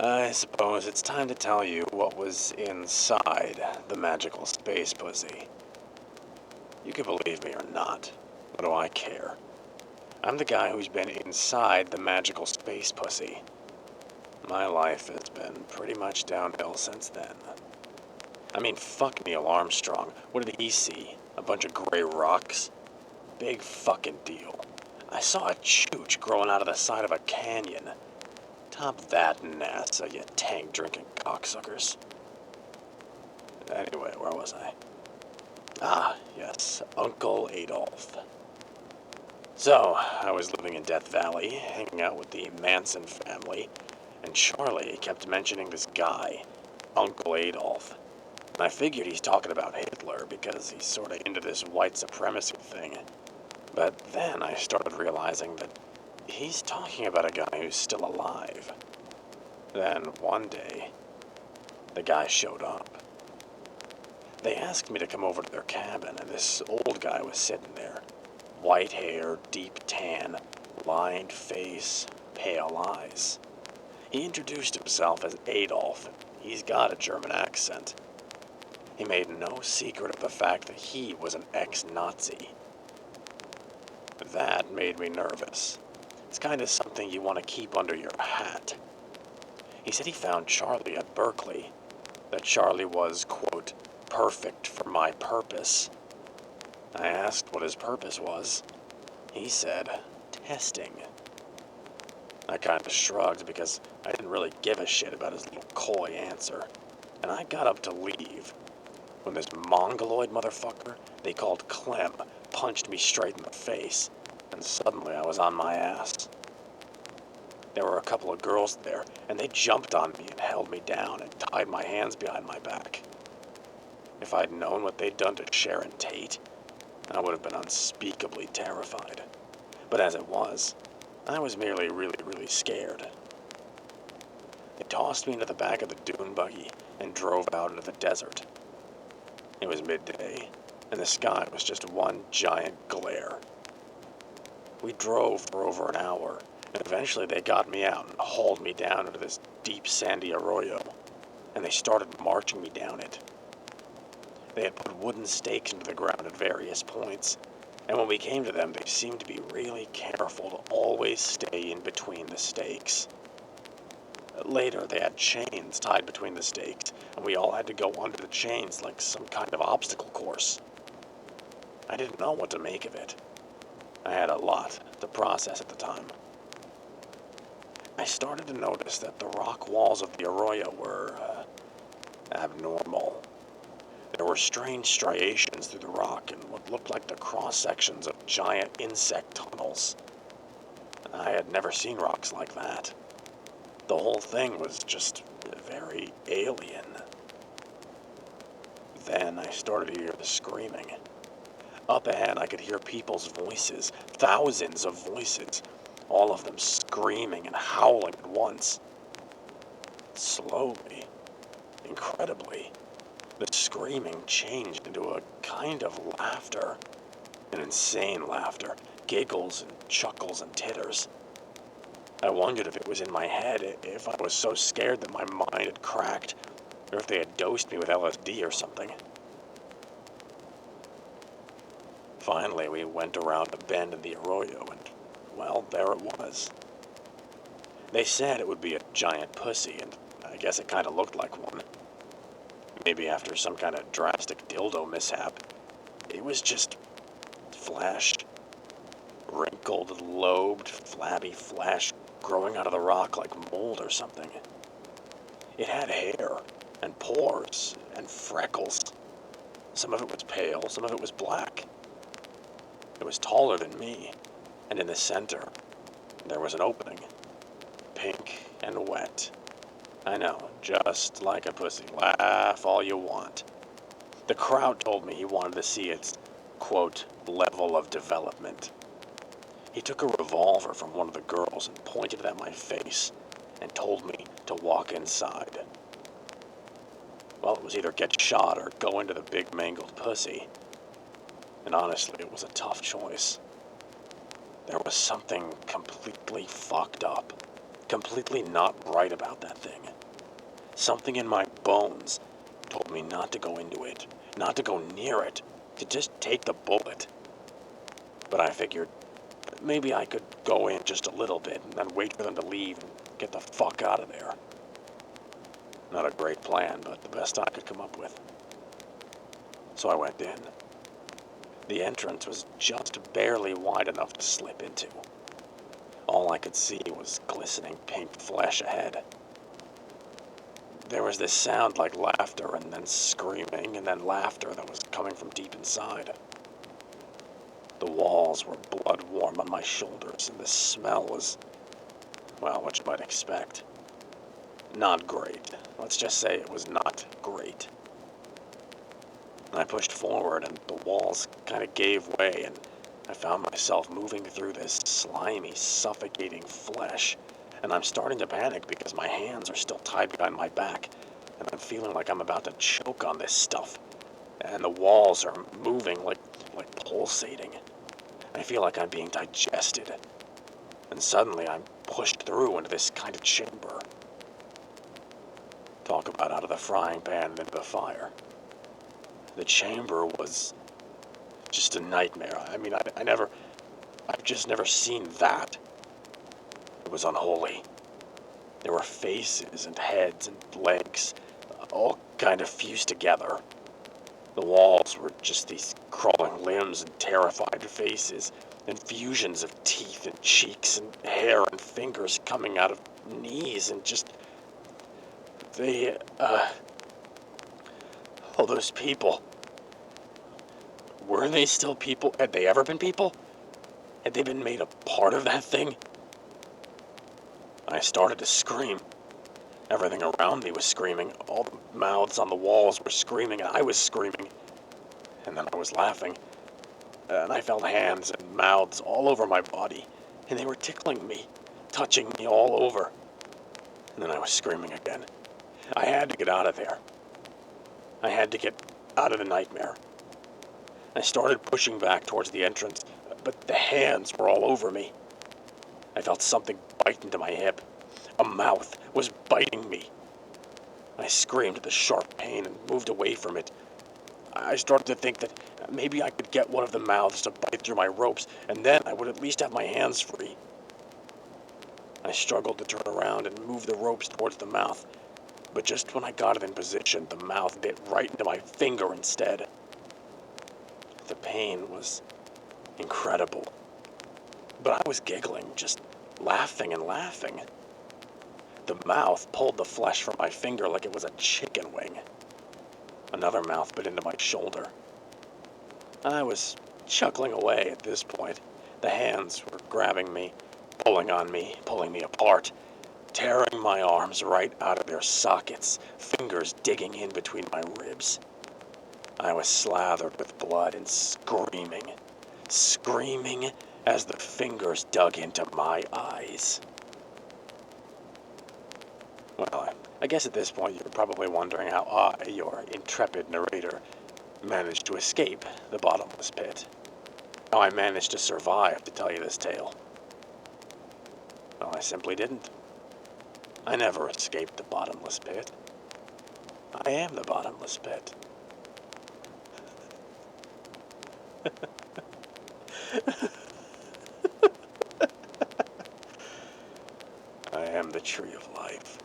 I suppose it's time to tell you what was inside the magical space pussy. You can believe me or not. What do I care? I'm the guy who's been inside the magical space pussy. My life has been pretty much downhill since then. I mean, fuck Neil Armstrong. What did he see? A bunch of gray rocks? Big fucking deal. I saw a chooch growing out of the side of a canyon. Top that NASA, you tank-drinking cocksuckers. Anyway, where was I? Ah, yes, Uncle Adolf. So, I was living in Death Valley, hanging out with the Manson family, and Charlie kept mentioning this guy, Uncle Adolf. And I figured he's talking about Hitler because he's sort of into this white supremacy thing. But then I started realizing that he's talking about a guy who's still alive. Then, one day, the guy showed up. They asked me to come over to their cabin, and this old guy was sitting there. White hair, deep tan, lined face, pale eyes. He introduced himself as Adolf. He's got a German accent. He made no secret of the fact that he was an ex-Nazi. That made me nervous. It's kind of something you want to keep under your hat. He said he found Charlie at Berkeley, that Charlie was, quote, perfect for my purpose. I asked what his purpose was. He said, testing. I kind of shrugged because I didn't really give a shit about his little coy answer, and I got up to leave when this mongoloid motherfucker they called Clem punched me straight in the face, and suddenly I was on my ass. There were a couple of girls there, and they jumped on me and held me down and tied my hands behind my back. If I'd known what they'd done to Sharon Tate, I would have been unspeakably terrified. But as it was, I was merely really scared. They tossed me into the back of the dune buggy and drove out into the desert. It was midday, and the sky was just one giant glare. We drove for over an hour, and eventually they got me out and hauled me down into this deep sandy arroyo, and they started marching me down it. They had put wooden stakes into the ground at various points, and when we came to them, they seemed to be really careful to always stay in between the stakes. Later, they had chains tied between the stakes, and we all had to go under the chains like some kind of obstacle course. I didn't know what to make of it. I had a lot to process at the time. I started to notice that the rock walls of the arroyo were abnormal. There were strange striations through the rock and what looked like the cross-sections of giant insect tunnels. I had never seen rocks like that. The whole thing was just very alien. Then I started to hear the screaming. Up ahead, I could hear people's voices, thousands of voices, all of them screaming and howling at once. Slowly, incredibly, the screaming changed into a kind of laughter. An insane laughter, giggles and chuckles and titters. I wondered if it was in my head, if I was so scared that my mind had cracked, or if they had dosed me with LSD or something. Finally, we went around a bend in the arroyo, and, well, there it was. They said it would be a giant pussy, and I guess it kind of looked like one. Maybe after some kind of drastic dildo mishap. It was just flesh. Wrinkled, lobed, flabby flesh growing out of the rock like mold or something. It had hair, and pores, and freckles. Some of it was pale, some of it was black. It was taller than me, and in the center, there was an opening. Pink and wet. I know, just like a pussy. Laugh all you want. The crowd told me he wanted to see its, quote, level of development. He took a revolver from one of the girls and pointed it at my face and told me to walk inside. Well, it was either get shot or go into the big mangled pussy. And honestly, it was a tough choice. There was something completely fucked up, completely not right about that thing. Something in my bones told me not to go into it, not to go near it, to just take the bullet. But I figured maybe I could go in just a little bit and then wait for them to leave and get the fuck out of there. Not a great plan, but the best I could come up with. So I went in. The entrance was just barely wide enough to slip into. All I could see was glistening pink flesh ahead. There was this sound like laughter, and then screaming, and then laughter that was coming from deep inside. The walls were blood warm on my shoulders, and the smell was, well, what you might expect. Not great. Let's just say it was not great. I pushed forward, and the walls kind of gave way, and I found myself moving through this slimy, suffocating flesh. And I'm starting to panic because my hands are still tied behind my back, and I'm feeling like I'm about to choke on this stuff. And the walls are moving like pulsating. I feel like I'm being digested. And suddenly I'm pushed through into this kind of chamber. Talk about out of the frying pan and into the fire. The chamber was just a nightmare. I mean, I've just never seen that. It was unholy. There were faces and heads and legs, all kind of fused together. The walls were just these crawling limbs and terrified faces, and fusions of teeth and cheeks and hair and fingers coming out of knees, and just... all those people. Were they still people? Had they ever been people? Had they been made a part of that thing? I started to scream. Everything around me was screaming. All the mouths on the walls were screaming, and I was screaming. And then I was laughing. And I felt hands and mouths all over my body, and they were tickling me, touching me all over. And then I was screaming again. I had to get out of there. I had to get out of the nightmare. I started pushing back towards the entrance, but the hands were all over me. I felt something bite into my hip. A mouth was biting me. I screamed at the sharp pain and moved away from it. I started to think that maybe I could get one of the mouths to bite through my ropes, and then I would at least have my hands free. I struggled to turn around and move the ropes towards the mouth, but just when I got it in position, the mouth bit right into my finger instead. The pain was incredible, but I was giggling, just laughing and laughing. The mouth pulled the flesh from my finger like it was a chicken wing. Another mouth bit into my shoulder. I was chuckling away at this point. The hands were grabbing me, pulling on me, pulling me apart, tearing my arms right out of their sockets, fingers digging in between my ribs. I was slathered with blood and screaming as the fingers dug into my eyes. Well, I guess at this point you're probably wondering how I, your intrepid narrator, managed to escape the bottomless pit. How I managed to survive to tell you this tale. Well, I simply didn't. I never escaped the bottomless pit. I am the bottomless pit. I am the tree of life.